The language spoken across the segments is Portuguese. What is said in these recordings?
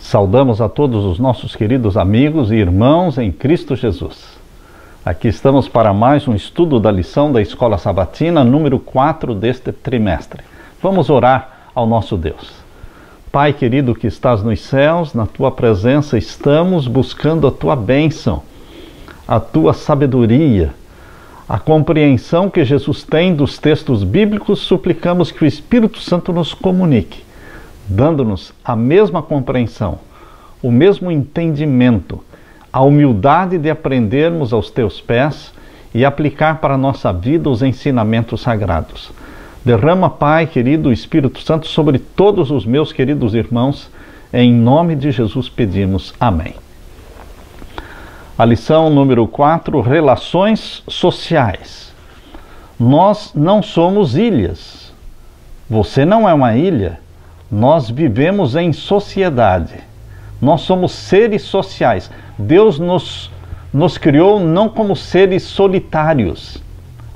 Saudamos a todos os nossos queridos amigos e irmãos em Cristo Jesus. Aqui estamos para mais um estudo da lição da Escola Sabatina, número 4 deste trimestre. Vamos orar ao nosso Deus. Pai querido que estás nos céus, na Tua presença estamos buscando a Tua bênção, a Tua sabedoria, a compreensão que Jesus tem dos textos bíblicos. Suplicamos que o Espírito Santo nos comunique, dando-nos a mesma compreensão, o mesmo entendimento, a humildade de aprendermos aos Teus pés e aplicar para a nossa vida os ensinamentos sagrados. Derrama, Pai querido, o Espírito Santo sobre todos os meus queridos irmãos. Em nome de Jesus pedimos. Amém. A lição número 4, relações sociais. Nós não somos ilhas. Você não é uma ilha. Nós vivemos em sociedade. Nós somos seres sociais. Deus nos criou não como seres solitários.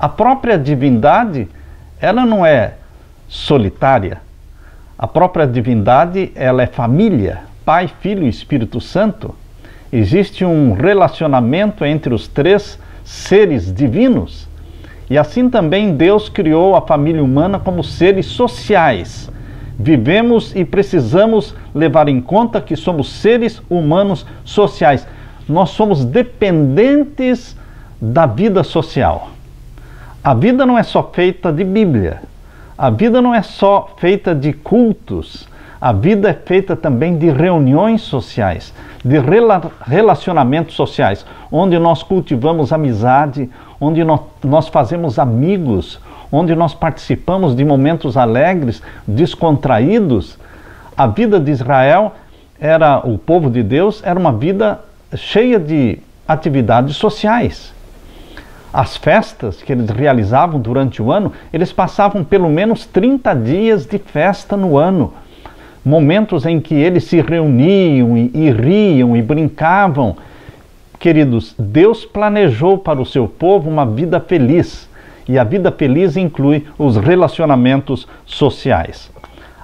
A própria divindade, ela não é solitária. A própria divindade, ela é família. Pai, Filho e Espírito Santo. Existe um relacionamento entre os três seres divinos. E assim também Deus criou a família humana como seres sociais. Vivemos e precisamos levar em conta que somos seres humanos sociais. Nós somos dependentes da vida social. A vida não é só feita de Bíblia. A vida não é só feita de cultos. A vida é feita também de reuniões sociais, de relacionamentos sociais, onde nós cultivamos amizade, onde nós fazemos amigos, onde nós participamos de momentos alegres, descontraídos. A vida de Israel, o povo de Deus, era uma vida cheia de atividades sociais. As festas que eles realizavam durante o ano, eles passavam pelo menos 30 dias de festa no ano. Momentos em que eles se reuniam e riam e brincavam. Queridos, Deus planejou para o seu povo uma vida feliz. E a vida feliz inclui os relacionamentos sociais.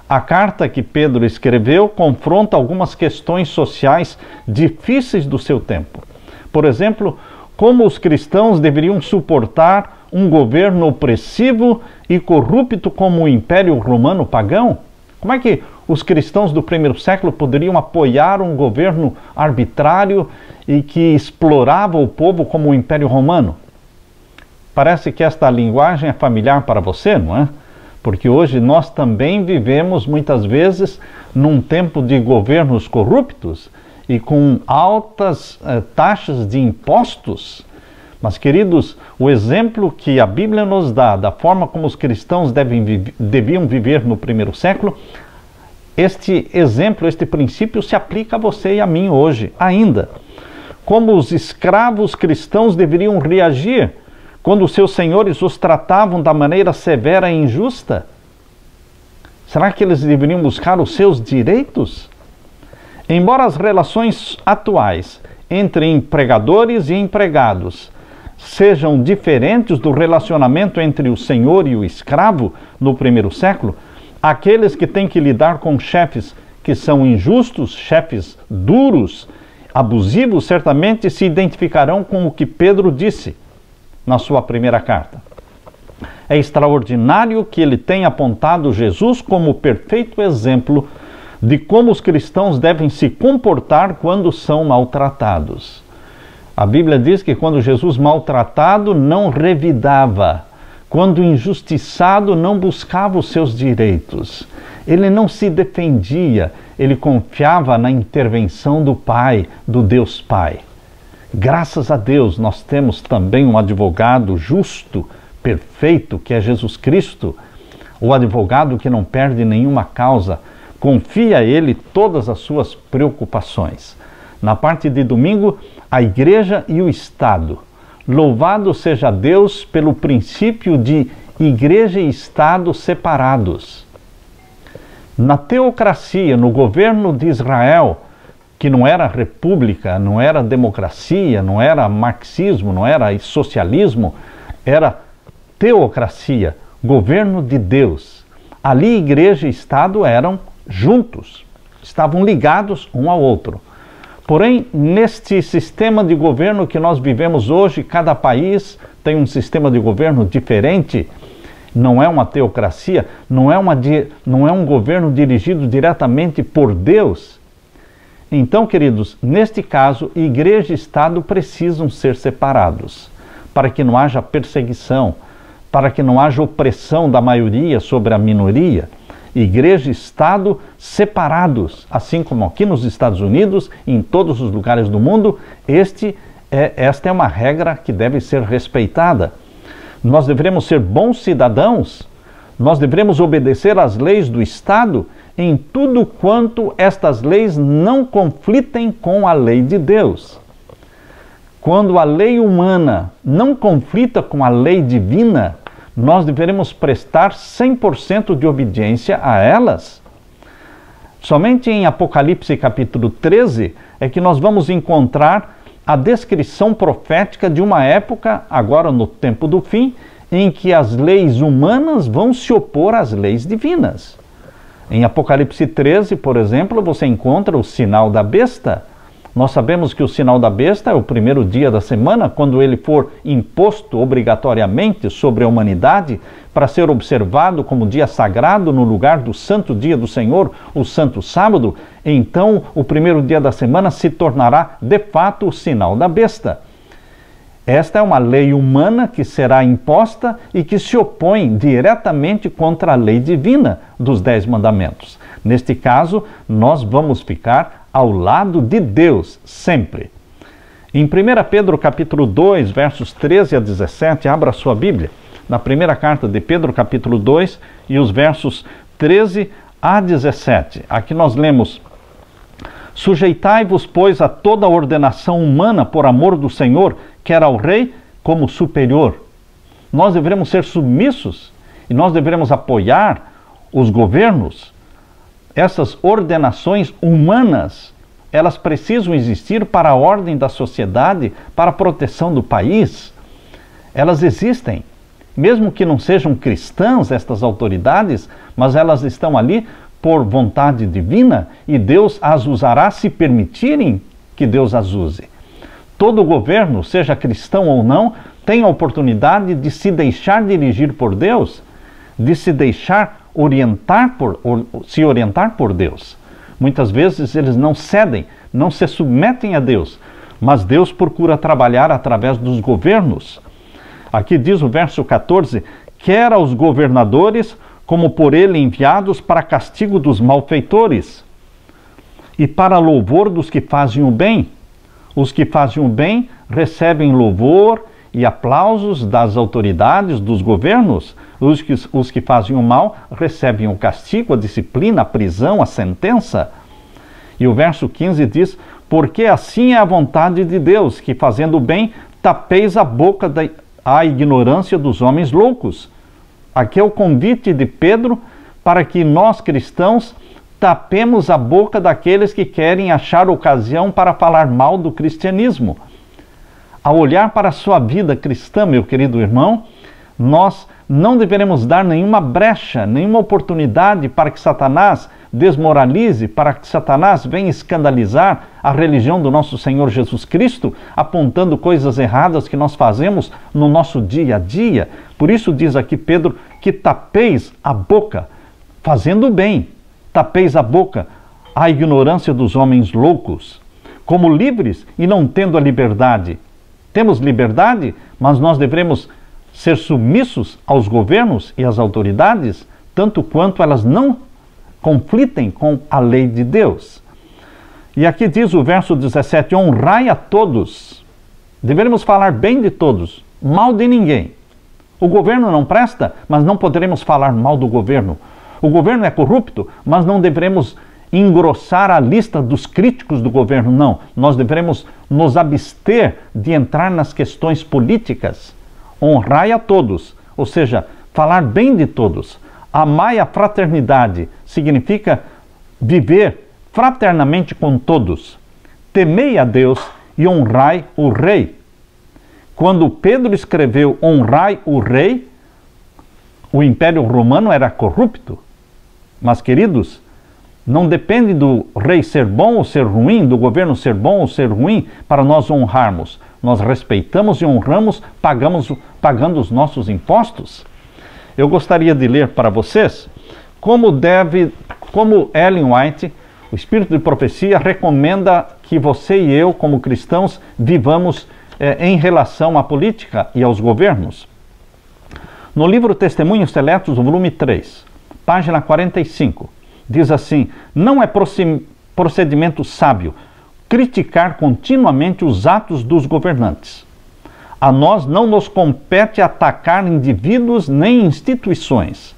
A carta que Pedro escreveu confronta algumas questões sociais difíceis do seu tempo. Por exemplo, como os cristãos deveriam suportar um governo opressivo e corrupto como o Império Romano pagão? Como é que os cristãos do primeiro século poderiam apoiar um governo arbitrário e que explorava o povo como o Império Romano? Parece que esta linguagem é familiar para você, não é? Porque hoje nós também vivemos muitas vezes num tempo de governos corruptos e com altas taxas de impostos. Mas, queridos, o exemplo que a Bíblia nos dá da forma como os cristãos deviam viver no primeiro século, este exemplo, este princípio se aplica a você e a mim hoje ainda. Como os escravos cristãos deveriam reagir quando os seus senhores os tratavam da maneira severa e injusta? Será que eles deveriam buscar os seus direitos? Embora as relações atuais entre empregadores e empregados sejam diferentes do relacionamento entre o senhor e o escravo no primeiro século, aqueles que têm que lidar com chefes que são injustos, chefes duros, abusivos, certamente se identificarão com o que Pedro disse na sua primeira carta. É extraordinário que ele tenha apontado Jesus como o perfeito exemplo de como os cristãos devem se comportar quando são maltratados. A Bíblia diz que quando Jesus maltratado não revidava, quando injustiçado não buscava os seus direitos. Ele não se defendia, ele confiava na intervenção do Pai, do Deus Pai. Graças a Deus nós temos também um advogado justo, perfeito, que é Jesus Cristo, o advogado que não perde nenhuma causa, confia a Ele todas as suas preocupações. Na parte de domingo, a Igreja e o Estado. Louvado seja Deus pelo princípio de Igreja e Estado separados. Na teocracia, no governo de Israel, que não era república, não era democracia, não era marxismo, não era socialismo, era teocracia, governo de Deus. Ali igreja e Estado eram juntos. estavam ligados um ao outro. Porém, neste sistema de governo que nós vivemos hoje, cada país tem um sistema de governo diferente, não é uma teocracia, não é um governo dirigido diretamente por Deus. Então, queridos, neste caso, igreja e Estado precisam ser separados, para que não haja perseguição, para que não haja opressão da maioria sobre a minoria. Igreja e Estado separados, assim como aqui nos Estados Unidos e em todos os lugares do mundo, esta é uma regra que deve ser respeitada. Nós devemos ser bons cidadãos, nós devemos obedecer às leis do Estado em tudo quanto estas leis não conflitem com a lei de Deus. Quando a lei humana não conflita com a lei divina, nós devemos prestar 100% de obediência a elas. Somente em Apocalipse capítulo 13 é que nós vamos encontrar a descrição profética de uma época, agora no tempo do fim, em que as leis humanas vão se opor às leis divinas. Em Apocalipse 13, por exemplo, você encontra o sinal da besta. Nós sabemos que o sinal da besta é o primeiro dia da semana, quando ele for imposto obrigatoriamente sobre a humanidade para ser observado como dia sagrado no lugar do santo dia do Senhor, o santo sábado. Então, o primeiro dia da semana se tornará, de fato, o sinal da besta. Esta é uma lei humana que será imposta e que se opõe diretamente contra a lei divina dos 10 mandamentos. Neste caso, nós vamos ficar ao lado de Deus, sempre. Em 1 Pedro capítulo 2, versos 13 a 17, abra a sua Bíblia, na primeira carta de Pedro capítulo 2 e os versos 13 a 17. Aqui nós lemos: sujeitai-vos, pois, a toda a ordenação humana por amor do Senhor, quer ao rei como superior. Nós devemos ser submissos e nós devemos apoiar os governos. Essas ordenações humanas, elas precisam existir para a ordem da sociedade, para a proteção do país. Elas existem, mesmo que não sejam cristãs, estas autoridades, mas elas estão ali por vontade divina e Deus as usará se permitirem que Deus as use. Todo governo, seja cristão ou não, tem a oportunidade de se deixar dirigir por Deus, de se deixar se orientar por Deus. Muitas vezes eles não cedem, não se submetem a Deus, mas Deus procura trabalhar através dos governos. Aqui diz o verso 14: quer aos governadores, como por ele enviados para castigo dos malfeitores e para louvor dos que fazem o bem. Os que fazem o bem recebem louvor e aplausos das autoridades, dos governos. Os que fazem o mal recebem o castigo, a disciplina, a prisão, a sentença. E o verso 15 diz: porque assim é a vontade de Deus, que fazendo o bem tapeis a boca à ignorância dos homens loucos. Aqui é o convite de Pedro para que nós cristãos tapemos a boca daqueles que querem achar ocasião para falar mal do cristianismo. Ao olhar para a sua vida cristã, meu querido irmão, nós não deveremos dar nenhuma brecha, nenhuma oportunidade para que Satanás desmoralize, para que Satanás venha escandalizar a religião do nosso Senhor Jesus Cristo, apontando coisas erradas que nós fazemos no nosso dia a dia. Por isso diz aqui Pedro que tapeis a boca, fazendo o bem, tapeis a boca à ignorância dos homens loucos, como livres e não tendo a liberdade. Temos liberdade, mas nós devemos ser submissos aos governos e às autoridades, tanto quanto elas não conflitem com a lei de Deus. E aqui diz o verso 17: honrai a todos. Devemos falar bem de todos, mal de ninguém. O governo não presta, mas não poderemos falar mal do governo. O governo é corrupto, mas não devemos engrossar a lista dos críticos do governo, não. Nós devemos nos abster de entrar nas questões políticas. Honrai a todos, ou seja, falar bem de todos. Amai a fraternidade, significa viver fraternamente com todos. Temei a Deus e honrai o rei. Quando Pedro escreveu honrai o rei, o Império Romano era corrupto. Mas, queridos, Não depende do rei ser bom ou ser ruim, do governo ser bom ou ser ruim, para nós honrarmos. Nós respeitamos e honramos pagando os nossos impostos. Eu gostaria de ler para vocês como Ellen White, o Espírito de Profecia, recomenda que você e eu, como cristãos, vivamos em relação à política e aos governos. No livro Testemunhos Seletos, volume 3, página 45, diz assim: não é procedimento sábio criticar continuamente os atos dos governantes. A nós não nos compete atacar indivíduos nem instituições.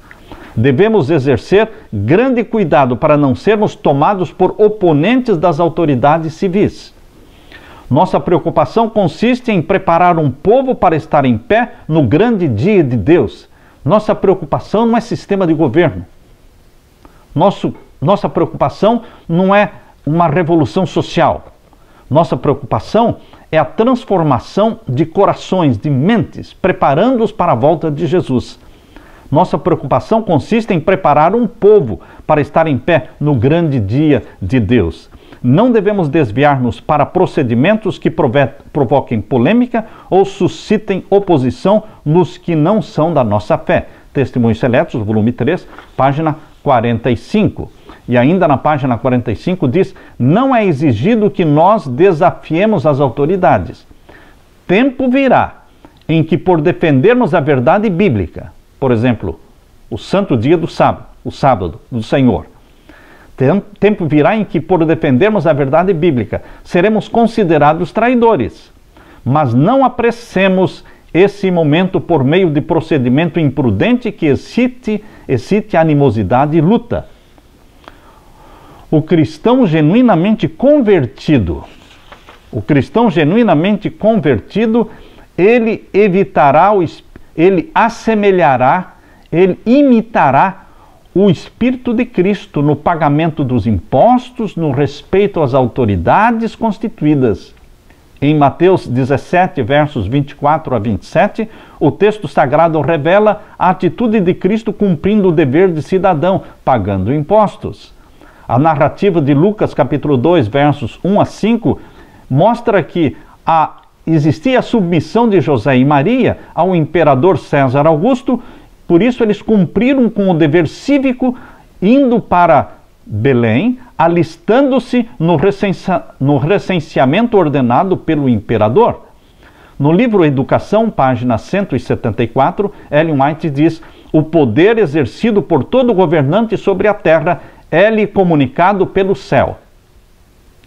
Devemos exercer grande cuidado para não sermos tomados por oponentes das autoridades civis. Nossa preocupação consiste em preparar um povo para estar em pé no grande dia de Deus. Nossa preocupação não é sistema de governo. Nossa preocupação não é uma revolução social. Nossa preocupação é a transformação de corações, de mentes, preparando-os para a volta de Jesus. Nossa preocupação consiste em preparar um povo para estar em pé no grande dia de Deus. Não devemos desviar-nos para procedimentos que provoquem polêmica ou suscitem oposição nos que não são da nossa fé. Testemunhos Seletos, volume 3, página 45. E ainda na página 45 diz: não é exigido que nós desafiemos as autoridades. Tempo virá em que, por defendermos a verdade bíblica, por exemplo, o santo dia do sábado, o sábado do Senhor, tempo virá em que, por defendermos a verdade bíblica, seremos considerados traidores. Mas não apressemos esse momento por meio de procedimento imprudente que excite animosidade e luta. O cristão genuinamente convertido, ele evitará, ele assemelhará, ele imitará o Espírito de Cristo no pagamento dos impostos, no respeito às autoridades constituídas. Em Mateus 17, versos 24 a 27, o texto sagrado revela a atitude de Cristo cumprindo o dever de cidadão, pagando impostos. A narrativa de Lucas, capítulo 2, versos 1 a 5, mostra que existia a submissão de José e Maria ao imperador César Augusto. Por isso eles cumpriram com o dever cívico, indo para Belém, alistando-se no recenseamento ordenado pelo imperador. No livro Educação, página 174, Ellen White diz: o poder exercido por todo governante sobre a terra é-lhe comunicado pelo céu.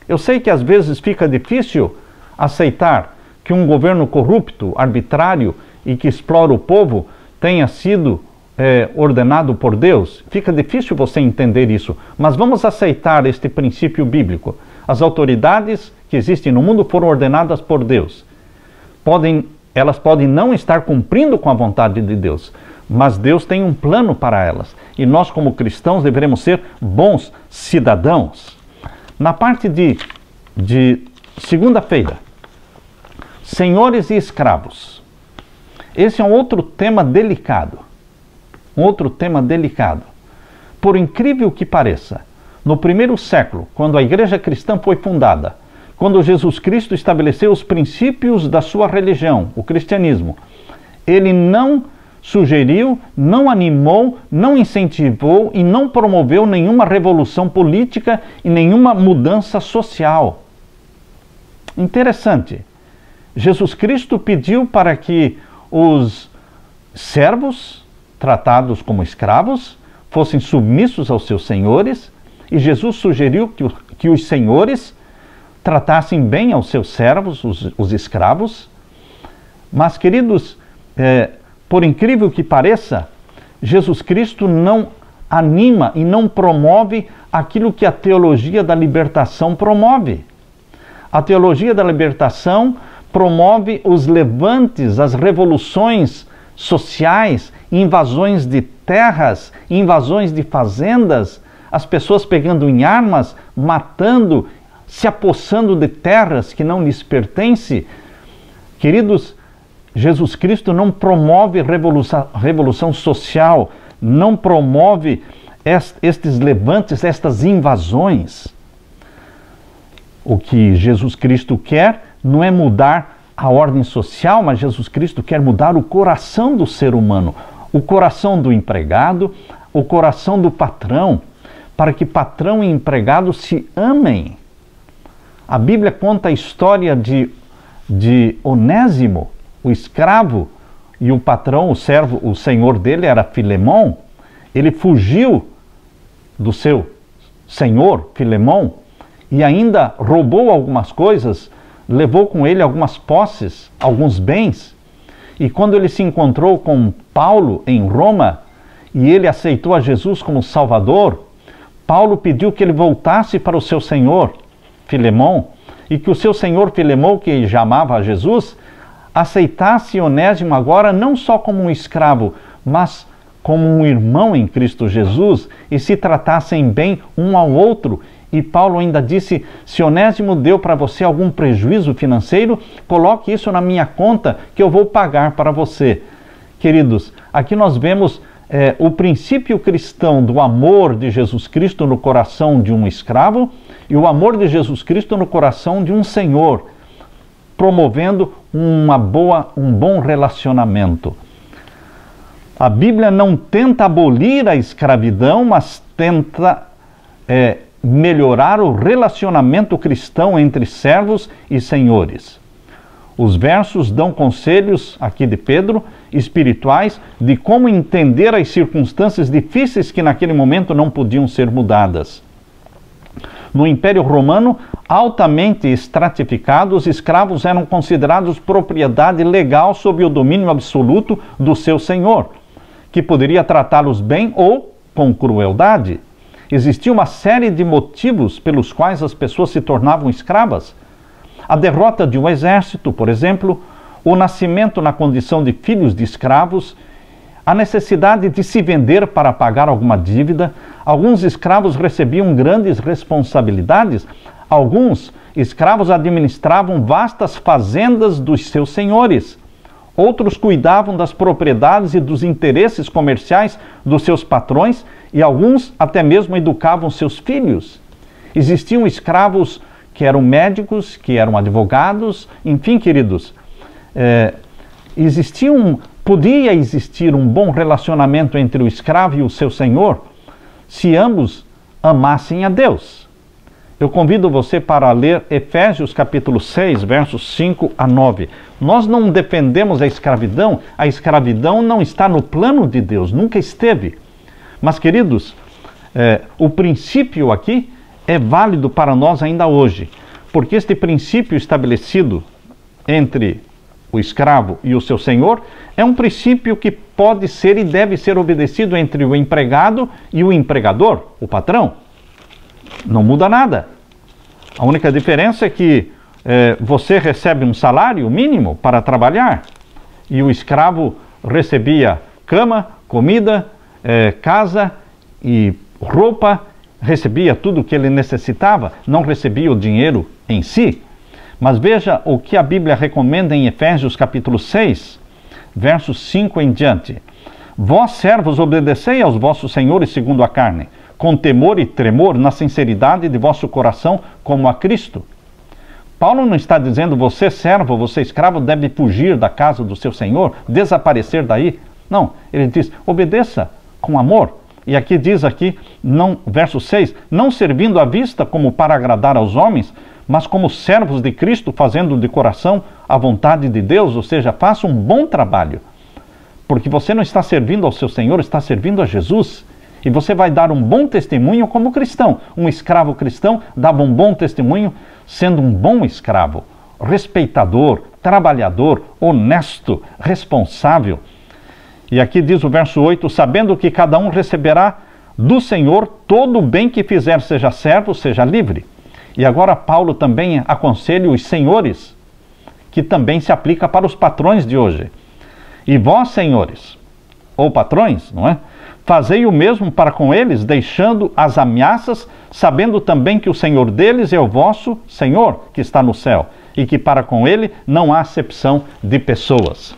Eu sei que às vezes fica difícil aceitar que um governo corrupto, arbitrário e que explora o povo tenha sido ordenado por Deus. Fica difícil você entender isso, mas vamos aceitar este princípio bíblico. As autoridades que existem no mundo foram ordenadas por Deus. Elas podem não estar cumprindo com a vontade de Deus, mas Deus tem um plano para elas. E nós, como cristãos, deveremos ser bons cidadãos. Na parte de segunda-feira, senhores e escravos. Esse é um outro tema delicado. Por incrível que pareça, no primeiro século, quando a igreja cristã foi fundada, quando Jesus Cristo estabeleceu os princípios da sua religião, o cristianismo, ele não sugeriu, não animou, não incentivou e não promoveu nenhuma revolução política e nenhuma mudança social. Interessante. Jesus Cristo pediu para que os servos, tratados como escravos, fossem submissos aos seus senhores, e Jesus sugeriu que os senhores tratassem bem aos seus servos, os escravos. Mas, queridos, por incrível que pareça, Jesus Cristo não anima e não promove aquilo que a teologia da libertação promove. A teologia da libertação promove os levantes, as revoluções sociais, invasões de terras, invasões de fazendas, as pessoas pegando em armas, matando, se apossando de terras que não lhes pertencem. Queridos, Jesus Cristo não promove revolução social, não promove estes levantes, estas invasões. O que Jesus Cristo quer não é mudar a ordem social, mas Jesus Cristo quer mudar o coração do ser humano, o coração do empregado, o coração do patrão, para que patrão e empregado se amem. A Bíblia conta a história de Onésimo, o escravo, e o patrão, o servo, o senhor dele era Filemão. Ele fugiu do seu senhor, Filemão, e ainda roubou algumas coisas, levou com ele algumas posses, alguns bens. E quando ele se encontrou com Paulo em Roma, e ele aceitou a Jesus como Salvador, Paulo pediu que ele voltasse para o seu senhor, Filemão, e que o seu senhor Filemão, que já amava a Jesus, aceitasse Onésimo agora não só como um escravo, mas como um irmão em Cristo Jesus, e se tratassem bem um ao outro. E Paulo ainda disse: se Onésimo deu para você algum prejuízo financeiro, coloque isso na minha conta que eu vou pagar para você. Queridos, aqui nós vemos o princípio cristão do amor de Jesus Cristo no coração de um escravo e o amor de Jesus Cristo no coração de um senhor, promovendo um bom relacionamento. A Bíblia não tenta abolir a escravidão, mas tenta melhorar o relacionamento cristão entre servos e senhores. Os versos dão conselhos, aqui de Pedro, espirituais, de como entender as circunstâncias difíceis que naquele momento não podiam ser mudadas. No Império Romano, altamente estratificado, os escravos eram considerados propriedade legal sob o domínio absoluto do seu senhor, que poderia tratá-los bem ou com crueldade. Existia uma série de motivos pelos quais as pessoas se tornavam escravas. A derrota de um exército, por exemplo, o nascimento na condição de filhos de escravos, a necessidade de se vender para pagar alguma dívida. Alguns escravos recebiam grandes responsabilidades. Alguns escravos administravam vastas fazendas dos seus senhores. Outros cuidavam das propriedades e dos interesses comerciais dos seus patrões, e alguns até mesmo educavam seus filhos. Existiam escravos que eram médicos, que eram advogados, enfim, queridos, podia existir um bom relacionamento entre o escravo e o seu senhor, se ambos amassem a Deus. Eu convido você para ler Efésios capítulo 6, versos 5 a 9. Nós não defendemos a escravidão não está no plano de Deus, nunca esteve. Mas, queridos, o princípio aqui é válido para nós ainda hoje, porque este princípio estabelecido entre o escravo e o seu senhor é um princípio que pode ser e deve ser obedecido entre o empregado e o empregador, o patrão. Não muda nada. A única diferença é que você recebe um salário mínimo para trabalhar e o escravo recebia cama, comida, casa e roupa, recebia tudo o que ele necessitava, não recebia o dinheiro em si. Mas veja o que a Bíblia recomenda em Efésios capítulo 6, versos 5 em diante. Vós, servos, obedecei aos vossos senhores segundo a carne, com temor e tremor, na sinceridade de vosso coração, como a Cristo. Paulo não está dizendo você, servo, você, escravo, deve fugir da casa do seu senhor, desaparecer daí. Não, ele diz, obedeça com amor. E aqui diz verso 6, não servindo à vista como para agradar aos homens, mas como servos de Cristo, fazendo de coração a vontade de Deus, ou seja, faça um bom trabalho. Porque você não está servindo ao seu Senhor, está servindo a Jesus. E você vai dar um bom testemunho como cristão. Um escravo cristão dava um bom testemunho sendo um bom escravo, respeitador, trabalhador, honesto, responsável. E aqui diz o verso 8, sabendo que cada um receberá do Senhor todo o bem que fizer, seja servo, seja livre. E agora Paulo também aconselha os senhores, que também se aplica para os patrões de hoje. E vós, senhores, ou patrões, não é? Fazei o mesmo para com eles, deixando as ameaças, sabendo também que o Senhor deles é o vosso Senhor, que está no céu, e que para com ele não há acepção de pessoas.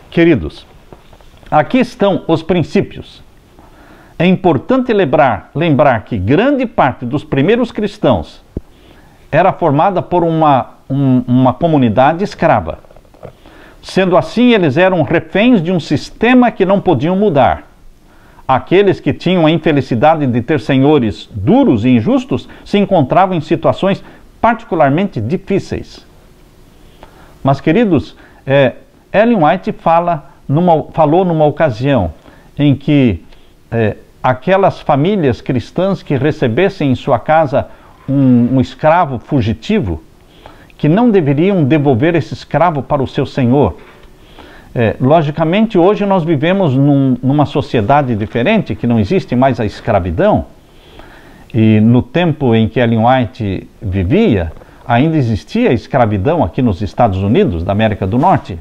Queridos, aqui estão os princípios. É importante lembrar que grande parte dos primeiros cristãos era formada por uma comunidade escrava. Sendo assim, eles eram reféns de um sistema que não podiam mudar. Aqueles que tinham a infelicidade de ter senhores duros e injustos se encontravam em situações particularmente difíceis. Mas, queridos, Ellen White falou numa ocasião em que aquelas famílias cristãs que recebessem em sua casa um escravo fugitivo, que não deveriam devolver esse escravo para o seu senhor. Logicamente, hoje nós vivemos numa sociedade diferente, que não existe mais a escravidão, e no tempo em que Ellen White vivia, ainda existia a escravidão aqui nos Estados Unidos, da América do Norte,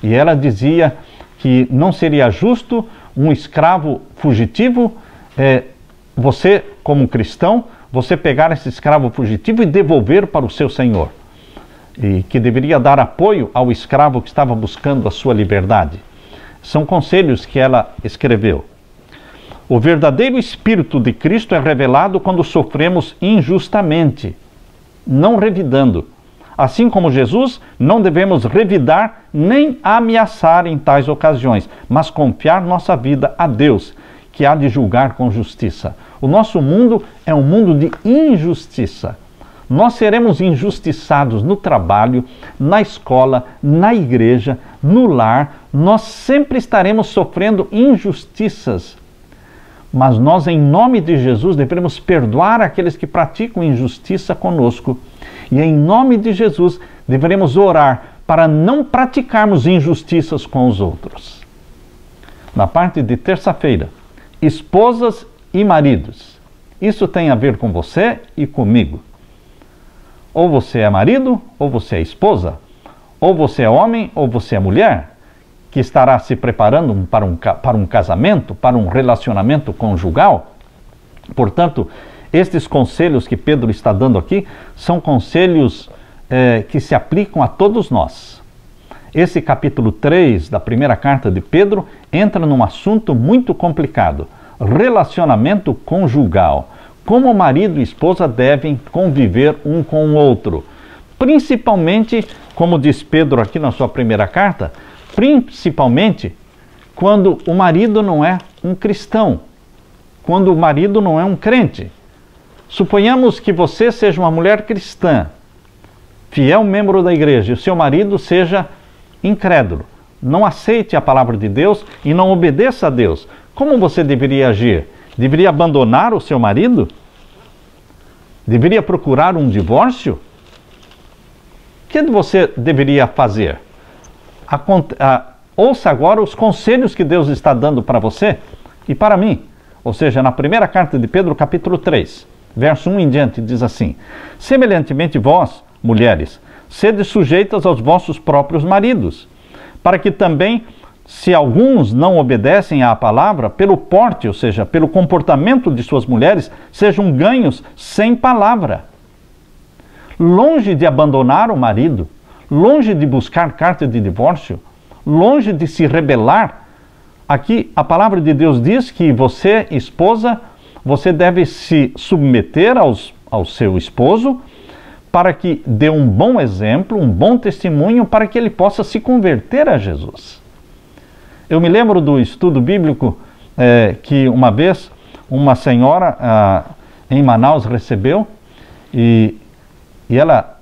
e ela dizia que não seria justo um escravo fugitivo, você, como cristão, você pegar esse escravo fugitivo e devolver para o seu senhor, e que deveria dar apoio ao escravo que estava buscando a sua liberdade. São conselhos que ela escreveu. O verdadeiro Espírito de Cristo é revelado quando sofremos injustamente, não revidando. Assim como Jesus, não devemos revidar nem ameaçar em tais ocasiões, mas confiar nossa vida a Deus, que há de julgar com justiça. O nosso mundo é um mundo de injustiça. Nós seremos injustiçados no trabalho, na escola, na igreja, no lar. Nós sempre estaremos sofrendo injustiças. Mas nós, em nome de Jesus, devemos perdoar aqueles que praticam injustiça conosco. E em nome de Jesus, devemos orar para não praticarmos injustiças com os outros. Na parte de terça-feira, esposas e maridos. Isso tem a ver com você e comigo. Ou você é marido, ou você é esposa. Ou você é homem, ou você é mulher, que estará se preparando para um casamento, para um relacionamento conjugal. Portanto, estes conselhos que Pedro está dando aqui são conselhos que se aplicam a todos nós. Esse capítulo 3 da primeira carta de Pedro entra num assunto muito complicado: relacionamento conjugal. Como marido e esposa devem conviver um com o outro. Principalmente, como diz Pedro aqui na sua primeira carta, principalmente quando o marido não é um cristão, quando o marido não é um crente. Suponhamos que você seja uma mulher cristã, fiel membro da igreja, e o seu marido seja incrédulo, não aceite a palavra de Deus e não obedeça a Deus. Como você deveria agir? Deveria abandonar o seu marido? Deveria procurar um divórcio? O que você deveria fazer? Ouça agora os conselhos que Deus está dando para você e para mim. Ou seja, na primeira carta de Pedro, capítulo 3, verso 1 em diante, diz assim: semelhantemente vós, mulheres, sede sujeitas aos vossos próprios maridos, para que também, se alguns não obedecem à palavra, pelo porte, ou seja, pelo comportamento de suas mulheres, sejam ganhos sem palavra. Longe de abandonar o marido, longe de buscar carta de divórcio, longe de se rebelar, aqui a palavra de Deus diz que você, esposa, você deve se submeter ao seu esposo, para que dê um bom exemplo, um bom testemunho, para que ele possa se converter a Jesus. Eu me lembro do estudo bíblico que uma vez uma senhora em Manaus recebeu e ela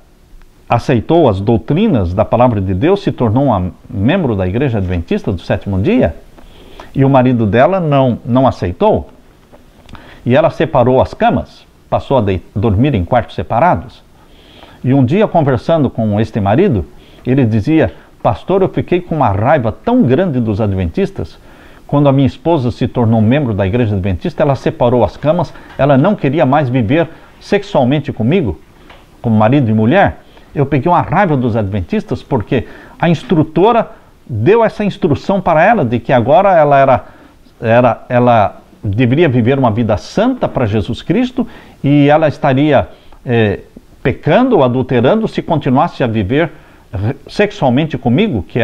aceitou as doutrinas da palavra de Deus, se tornou uma membro da Igreja Adventista do Sétimo Dia, e o marido dela não aceitou, e ela separou as camas, passou a dormir em quartos separados. E um dia, conversando com este marido, ele dizia: pastor, eu fiquei com uma raiva tão grande dos adventistas. Quando a minha esposa se tornou membro da Igreja Adventista, ela separou as camas, ela não queria mais viver sexualmente comigo, como marido e mulher. Eu peguei uma raiva dos adventistas porque a instrutora deu essa instrução para ela de que agora ela deveria viver uma vida santa para Jesus Cristo e ela estaria pecando ou adulterando se continuasse a viver sexualmente comigo, que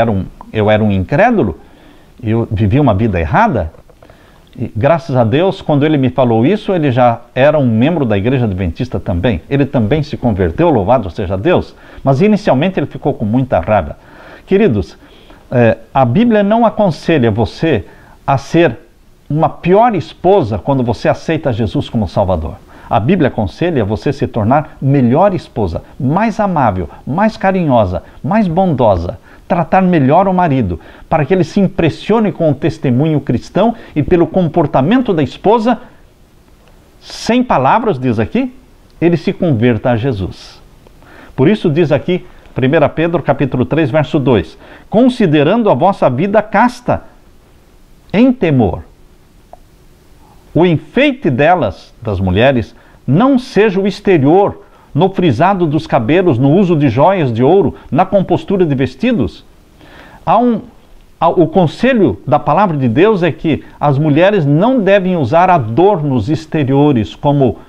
eu era um incrédulo, eu vivia uma vida errada. E, graças a Deus, quando ele me falou isso, ele já era um membro da Igreja Adventista também. Ele também se converteu, louvado seja Deus. Mas inicialmente ele ficou com muita raiva. Queridos, a Bíblia não aconselha você a ser uma pior esposa quando você aceita Jesus como Salvador. A Bíblia aconselha você se tornar melhor esposa, mais amável, mais carinhosa, mais bondosa, tratar melhor o marido, para que ele se impressione com o testemunho cristão e pelo comportamento da esposa, sem palavras, diz aqui, ele se converta a Jesus. Por isso diz aqui, 1 Pedro capítulo 3, verso 2, considerando a vossa vida casta, em temor, o enfeite delas, das mulheres, não seja o exterior, no frisado dos cabelos, no uso de joias de ouro, na compostura de vestidos. O conselho da palavra de Deus é que as mulheres não devem usar adornos exteriores, como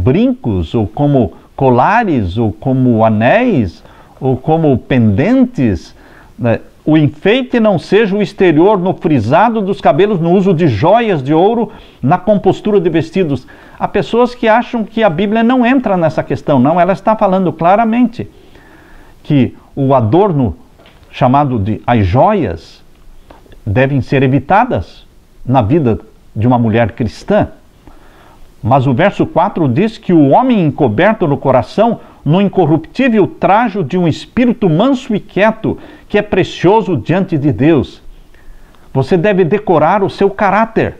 brincos, ou como colares, ou como anéis, ou como pendentes, né? O enfeite não seja o exterior, no frisado dos cabelos, no uso de joias de ouro, na compostura de vestidos. Há pessoas que acham que a Bíblia não entra nessa questão. Não, ela está falando claramente que o adorno chamado de as joias devem ser evitadas na vida de uma mulher cristã. Mas o verso 4 diz que o homem encoberto no coração, no incorruptível trajo de um espírito manso e quieto, que é precioso diante de Deus. Você deve decorar o seu caráter,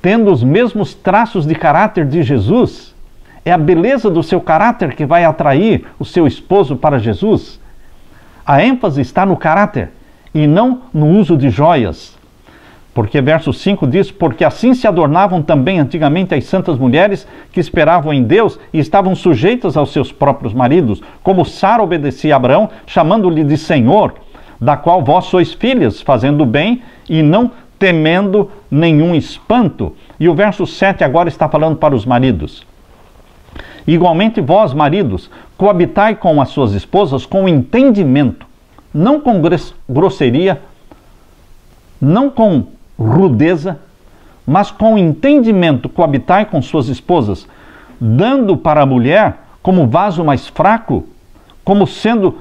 tendo os mesmos traços de caráter de Jesus. É a beleza do seu caráter que vai atrair o seu esposo para Jesus. A ênfase está no caráter e não no uso de joias. Porque verso 5 diz, porque assim se adornavam também antigamente as santas mulheres que esperavam em Deus e estavam sujeitas aos seus próprios maridos, como Sara obedecia a Abraão, chamando-lhe de Senhor, da qual vós sois filhas, fazendo bem e não temendo nenhum espanto. E o verso 7 agora está falando para os maridos. Igualmente vós, maridos, coabitai com as suas esposas com entendimento, não com grosseria, não com rudeza, mas com entendimento coabitai com suas esposas, dando para a mulher como vaso mais fraco, como sendo,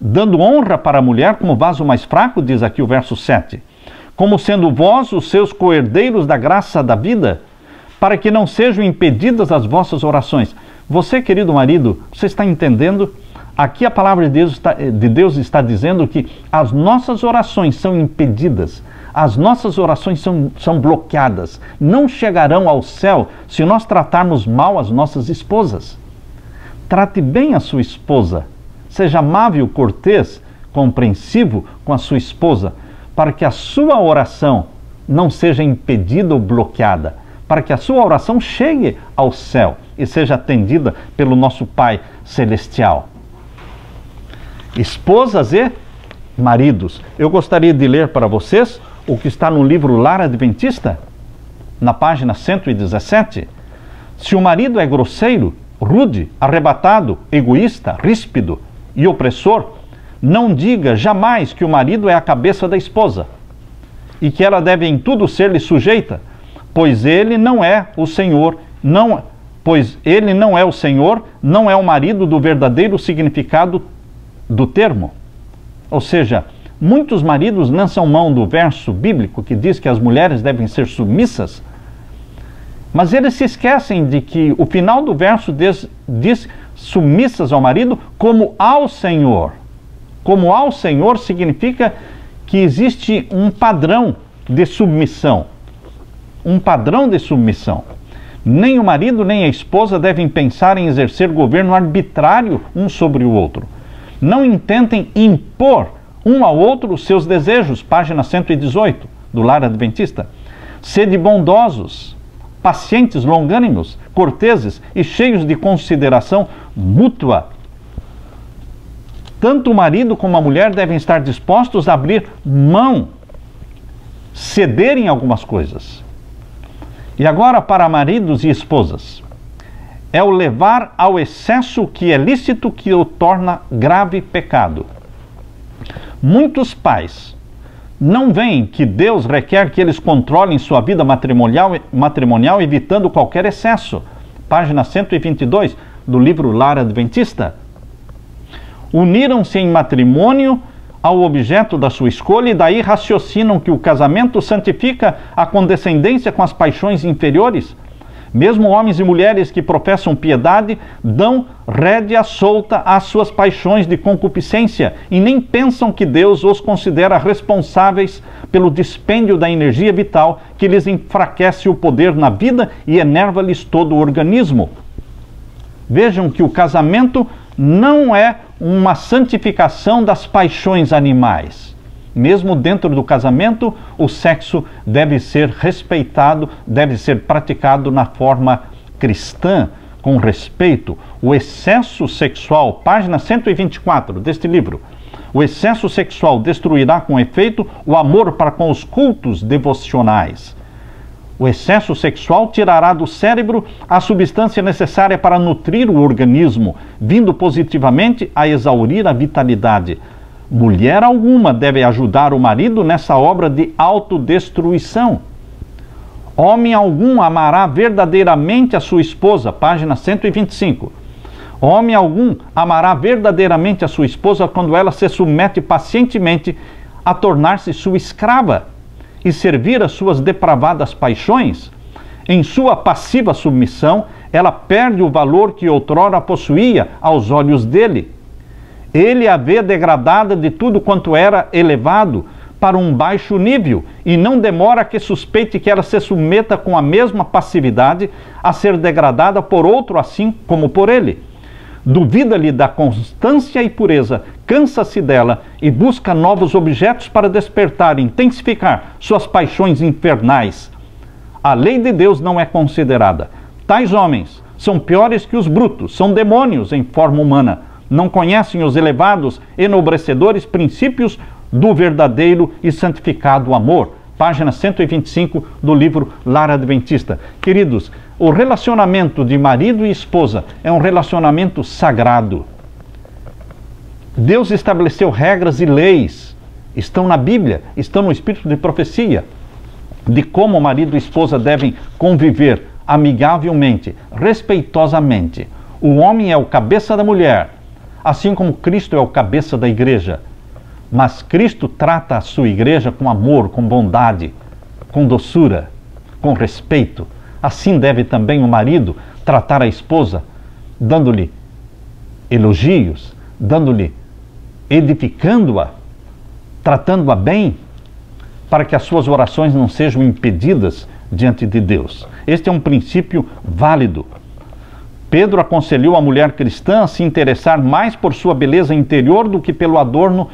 dando honra para a mulher como vaso mais fraco, diz aqui o verso 7, como sendo vós os seus coerdeiros da graça da vida, para que não sejam impedidas as vossas orações. Você, querido marido, você está entendendo? Aqui a palavra de Deus está dizendo que as nossas orações são impedidas, as nossas orações são bloqueadas, não chegarão ao céu se nós tratarmos mal as nossas esposas. Trate bem a sua esposa, seja amável, cortês, compreensivo com a sua esposa, para que a sua oração não seja impedida ou bloqueada, para que a sua oração chegue ao céu e seja atendida pelo nosso Pai Celestial. Esposas e maridos, eu gostaria de ler para vocês o que está no livro Lar Adventista, na página 117. Se o marido é grosseiro, rude, arrebatado, egoísta, ríspido e opressor, não diga jamais que o marido é a cabeça da esposa e que ela deve em tudo ser-lhe sujeita, pois ele não é o Senhor, não é o marido do verdadeiro significado do termo. Ou seja, muitos maridos lançam mão do verso bíblico que diz que as mulheres devem ser submissas, mas eles se esquecem de que o final do verso diz submissas ao marido como ao Senhor. Como ao Senhor significa que existe um padrão de submissão. Um padrão de submissão. Nem o marido nem a esposa devem pensar em exercer governo arbitrário um sobre o outro. Não intentem impor um ao outro os seus desejos, página 118 do Lar Adventista. Sede bondosos, pacientes, longânimos, corteses e cheios de consideração mútua. Tanto o marido como a mulher devem estar dispostos a abrir mão, ceder em algumas coisas. E agora para maridos e esposas. É o levar ao excesso que é lícito que o torna grave pecado. Muitos pais Não veem que Deus requer que eles controlem sua vida matrimonial evitando qualquer excesso. Página 122 do livro Lar Adventista. Uniram-se em matrimônio ao objeto da sua escolha e daí raciocinam que o casamento santifica a condescendência com as paixões inferiores. Mesmo homens e mulheres que professam piedade dão rédea solta às suas paixões de concupiscência e nem pensam que Deus os considera responsáveis pelo dispêndio da energia vital que lhes enfraquece o poder na vida e enerva-lhes todo o organismo. Vejam que o casamento não é uma santificação das paixões animais. Mesmo dentro do casamento, o sexo deve ser respeitado, deve ser praticado na forma cristã, com respeito. O excesso sexual, página 124 deste livro. O excesso sexual destruirá com efeito o amor para com os cultos devocionais. O excesso sexual tirará do cérebro a substância necessária para nutrir o organismo, vindo positivamente a exaurir a vitalidade. Mulher alguma deve ajudar o marido nessa obra de autodestruição. Homem algum amará verdadeiramente a sua esposa, página 125. Homem algum amará verdadeiramente a sua esposa quando ela se submete pacientemente a tornar-se sua escrava e servir as suas depravadas paixões. Em sua passiva submissão, ela perde o valor que outrora possuía aos olhos dele. Ele a vê degradada de tudo quanto era elevado para um baixo nível e não demora que suspeite que ela se submeta com a mesma passividade a ser degradada por outro assim como por ele. Duvida-lhe da constância e pureza, cansa-se dela e busca novos objetos para despertar e intensificar suas paixões infernais. A lei de Deus não é considerada. Tais homens são piores que os brutos, são demônios em forma humana. Não conhecem os elevados, enobrecedores princípios do verdadeiro e santificado amor. Página 125 do livro Lar Adventista. Queridos, o relacionamento de marido e esposa é um relacionamento sagrado. Deus estabeleceu regras e leis, estão na Bíblia, estão no Espírito de profecia, de como marido e esposa devem conviver amigavelmente, respeitosamente. O homem é o cabeça da mulher, assim como Cristo é o cabeça da igreja. Mas Cristo trata a sua igreja com amor, com bondade, com doçura, com respeito. Assim deve também o marido tratar a esposa, dando-lhe elogios, edificando-a, tratando-a bem, para que as suas orações não sejam impedidas diante de Deus. Este é um princípio válido. Pedro aconselhou a mulher cristã a se interessar mais por sua beleza interior do que pelo adorno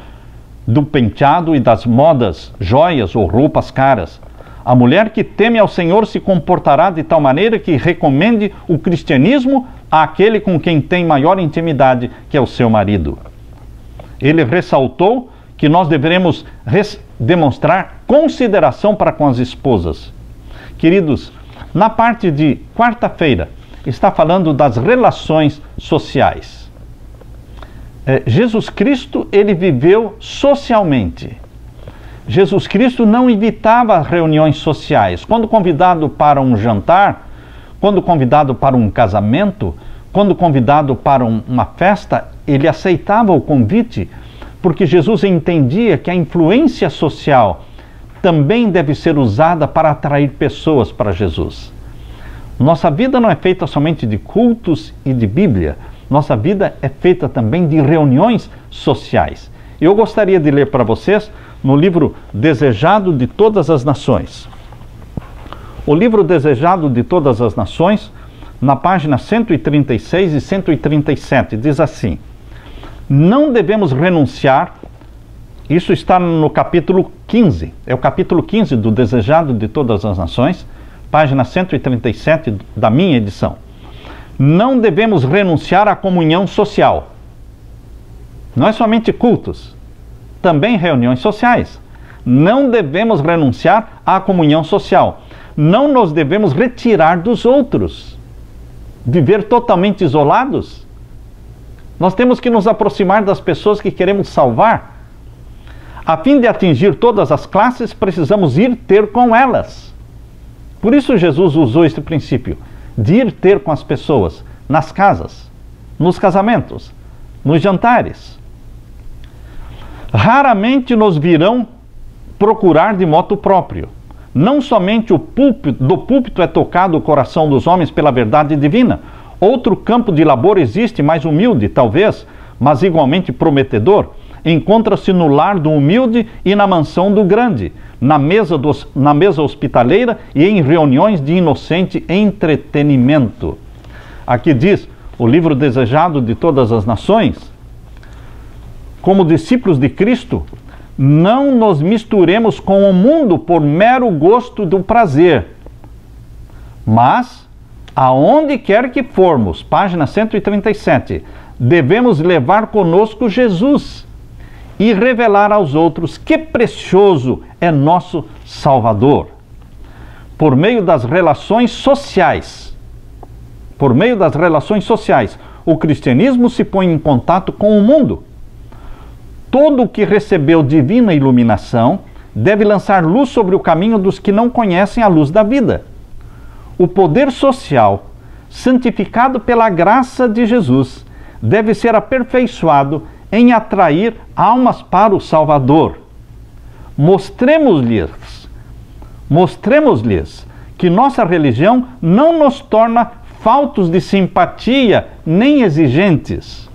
do penteado e das modas, joias ou roupas caras. A mulher que teme ao Senhor se comportará de tal maneira que recomende o cristianismo àquele com quem tem maior intimidade, que é o seu marido. Ele ressaltou que nós deveremos demonstrar consideração para com as esposas. Queridos, na parte de quarta-feira, está falando das relações sociais. Jesus Cristo, ele viveu socialmente. Jesus Cristo não evitava reuniões sociais. Quando convidado para um jantar, quando convidado para um casamento, quando convidado para uma festa, ele aceitava o convite, porque Jesus entendia que a influência social também deve ser usada para atrair pessoas para Jesus. Nossa vida não é feita somente de cultos e de Bíblia. Nossa vida é feita também de reuniões sociais. Eu gostaria de ler para vocês no livro Desejado de Todas as Nações. O livro Desejado de Todas as Nações, na página 136 e 137, diz assim: não devemos renunciar, isso está no capítulo 15, é o capítulo 15 do Desejado de Todas as Nações, página 137 da minha edição. Não devemos renunciar à comunhão social. Não é somente cultos, também reuniões sociais. Não devemos renunciar à comunhão social. Não nos devemos retirar dos outros. Viver totalmente isolados. Nós temos que nos aproximar das pessoas que queremos salvar. A fim de atingir todas as classes, precisamos ir ter com elas. Por isso Jesus usou este princípio, de ir ter com as pessoas, nas casas, nos casamentos, nos jantares. Raramente nos virão procurar de moto próprio. Não somente do púlpito é tocado o coração dos homens pela verdade divina. Outro campo de labor existe, mais humilde, talvez, mas igualmente prometedor. Encontra-se no lar do humilde e na mansão do grande, na mesa hospitaleira e em reuniões de inocente entretenimento. Aqui diz o livro desejado de todas as nações, como discípulos de Cristo, não nos misturemos com o mundo por mero gosto do prazer, mas, aonde quer que formos, página 137, devemos levar conosco Jesus e revelar aos outros que precioso é nosso Salvador. Por meio das relações sociais, o cristianismo se põe em contato com o mundo. Todo o que recebeu divina iluminação deve lançar luz sobre o caminho dos que não conhecem a luz da vida. O poder social, santificado pela graça de Jesus, deve ser aperfeiçoado em atrair almas para o Salvador. Mostremos-lhes que nossa religião não nos torna faltos de simpatia nem exigentes.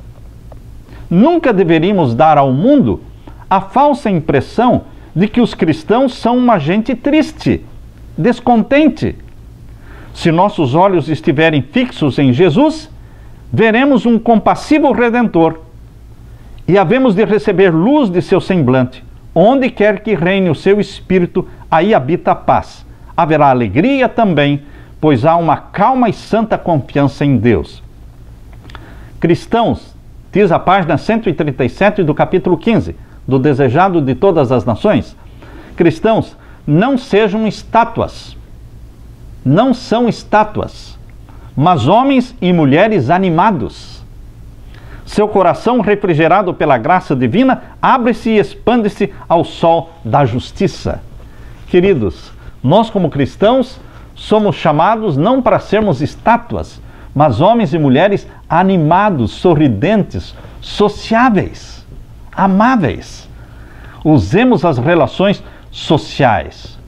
Nunca deveríamos dar ao mundo a falsa impressão de que os cristãos são uma gente triste, descontente. Se nossos olhos estiverem fixos em Jesus, veremos um compassivo Redentor e havemos de receber luz de seu semblante. Onde quer que reine o seu Espírito, aí habita a paz. Haverá alegria também, pois há uma calma e santa confiança em Deus. Cristãos, diz a página 137 do capítulo 15, do Desejado de Todas as Nações, cristãos, não sejam estátuas, não são estátuas, mas homens e mulheres animados. Seu coração, refrigerado pela graça divina, abre-se e expande-se ao sol da justiça. Queridos, nós como cristãos somos chamados não para sermos estátuas, mas homens e mulheres animados, sorridentes, sociáveis, amáveis. Usemos as relações sociais.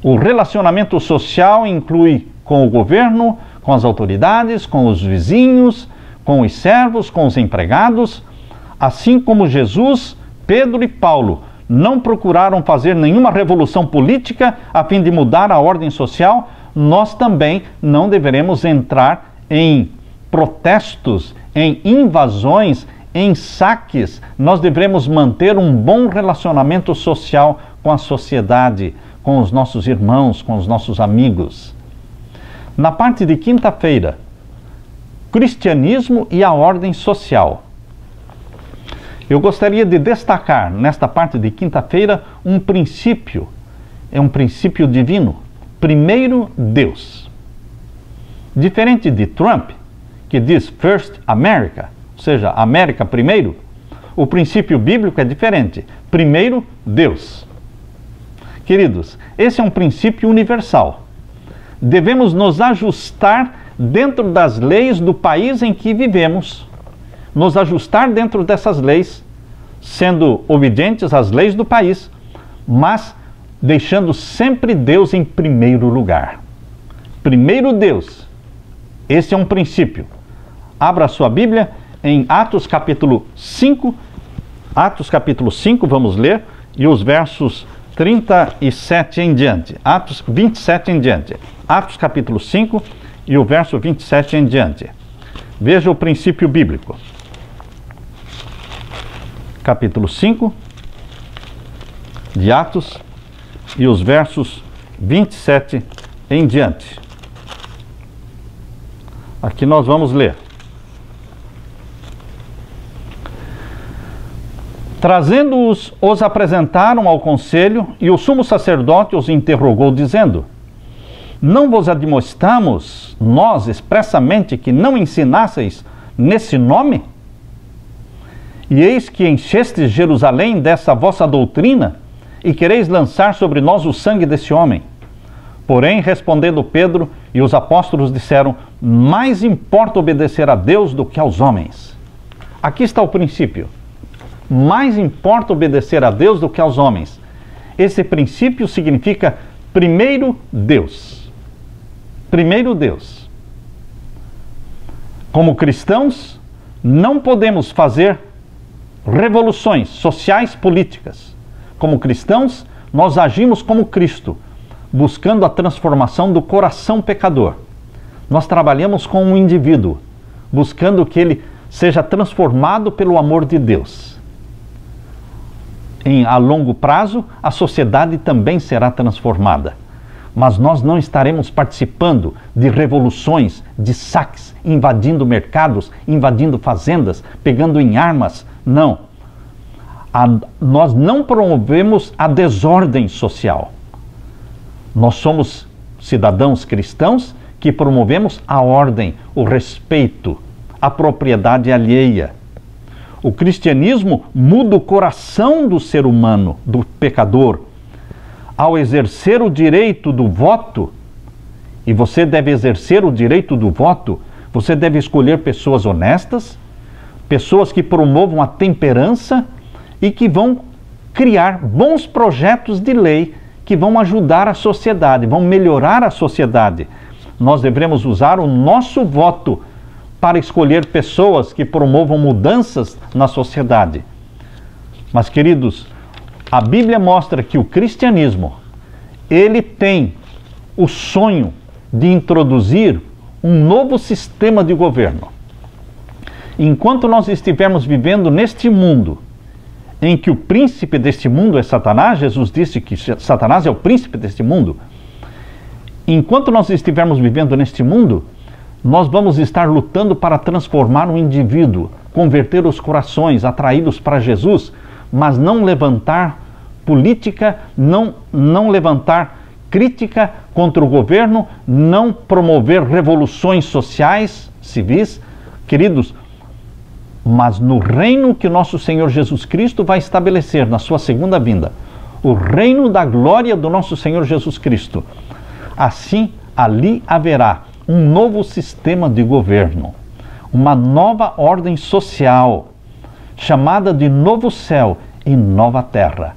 O relacionamento social inclui com o governo, com as autoridades, com os vizinhos, com os servos, com os empregados. Assim como Jesus, Pedro e Paulo não procuraram fazer nenhuma revolução política a fim de mudar a ordem social, nós também não deveremos entrar em protestos, em invasões, em saques. Nós devemos manter um bom relacionamento social com a sociedade, com os nossos irmãos, com os nossos amigos. Na parte de quinta-feira, cristianismo e a ordem social. Eu gostaria de destacar nesta parte de quinta-feira um princípio, é um princípio divino. Primeiro, Deus. Diferente de Trump, que diz First America, ou seja, América primeiro, o princípio bíblico é diferente. Primeiro, Deus. Queridos, esse é um princípio universal. Devemos nos ajustar dentro das leis do país em que vivemos, nos ajustar dentro dessas leis, sendo obedientes às leis do país, mas deixando sempre Deus em primeiro lugar. Primeiro Deus. Esse é um princípio. Abra a sua Bíblia em Atos capítulo 5. Atos capítulo 5, vamos ler, e os versos 37 em diante. Atos 27 em diante. Atos capítulo 5 e o verso 27 em diante. Veja o princípio bíblico. Capítulo 5 de Atos e os versos 27 em diante. Aqui nós vamos ler. Trazendo-os, os apresentaram ao conselho, e o sumo sacerdote os interrogou, dizendo: não vos admoestamos nós expressamente que não ensinasseis nesse nome? E eis que enchestes Jerusalém dessa vossa doutrina, e quereis lançar sobre nós o sangue desse homem. Porém, respondendo Pedro e os apóstolos disseram: mais importa obedecer a Deus do que aos homens. Aqui está o princípio. Mais importa obedecer a Deus do que aos homens. Esse princípio significa primeiro Deus. Primeiro Deus. Como cristãos, não podemos fazer revoluções sociais, políticas. Como cristãos, nós agimos como Cristo, buscando a transformação do coração pecador. Nós trabalhamos com um indivíduo, buscando que ele seja transformado pelo amor de Deus. A longo prazo, a sociedade também será transformada. Mas nós não estaremos participando de revoluções, de saques, invadindo mercados, invadindo fazendas, pegando em armas. Não. Nós não promovemos a desordem social. Nós somos cidadãos cristãos que promovemos a ordem, o respeito, a propriedade alheia. O cristianismo muda o coração do ser humano, do pecador. Ao exercer o direito do voto, e você deve exercer o direito do voto, você deve escolher pessoas honestas, pessoas que promovam a temperança e que vão criar bons projetos de lei que vão ajudar a sociedade, vão melhorar a sociedade. Nós devemos usar o nosso voto para escolher pessoas que promovam mudanças na sociedade. Mas, queridos, a Bíblia mostra que o cristianismo, ele tem o sonho de introduzir um novo sistema de governo. Enquanto nós estivermos vivendo neste mundo, em que o príncipe deste mundo é Satanás, Jesus disse que Satanás é o príncipe deste mundo. Enquanto nós estivermos vivendo neste mundo, nós vamos estar lutando para transformar um indivíduo, converter os corações, atraí-los para Jesus, mas não levantar política, não levantar crítica contra o governo, não promover revoluções sociais, civis. Queridos, mas no reino que nosso Senhor Jesus Cristo vai estabelecer na sua segunda vinda, o reino da glória do nosso Senhor Jesus Cristo, assim ali haverá um novo sistema de governo, uma nova ordem social, chamada de novo céu e nova terra.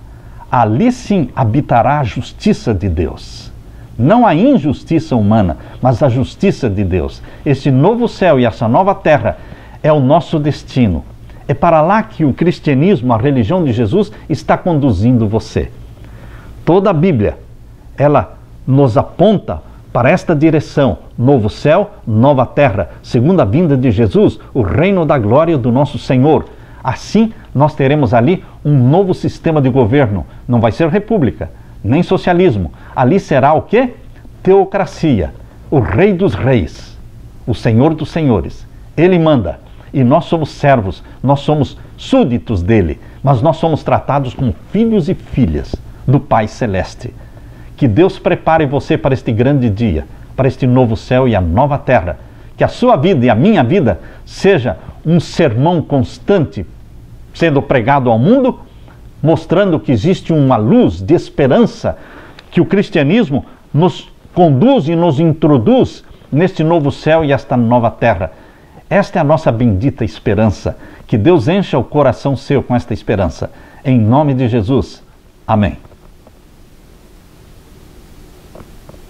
Ali sim habitará a justiça de Deus. Não a injustiça humana, mas a justiça de Deus. Esse novo céu e essa nova terra é o nosso destino. É para lá que o cristianismo, a religião de Jesus, está conduzindo você. Toda a Bíblia, ela nos aponta para esta direção: novo céu, nova terra, segunda vinda de Jesus, o reino da glória do nosso Senhor. Assim, nós teremos ali um novo sistema de governo. Não vai ser república, nem socialismo. Ali será o quê? Teocracia. O Rei dos Reis, o Senhor dos Senhores. Ele manda. E nós somos servos, nós somos súditos dele, mas nós somos tratados como filhos e filhas do Pai Celeste. Que Deus prepare você para este grande dia, para este novo céu e a nova terra. Que a sua vida e a minha vida seja um sermão constante sendo pregado ao mundo, mostrando que existe uma luz de esperança, que o cristianismo nos conduz e nos introduz neste novo céu e esta nova terra. Esta é a nossa bendita esperança. Que Deus encha o coração seu com esta esperança. Em nome de Jesus. Amém.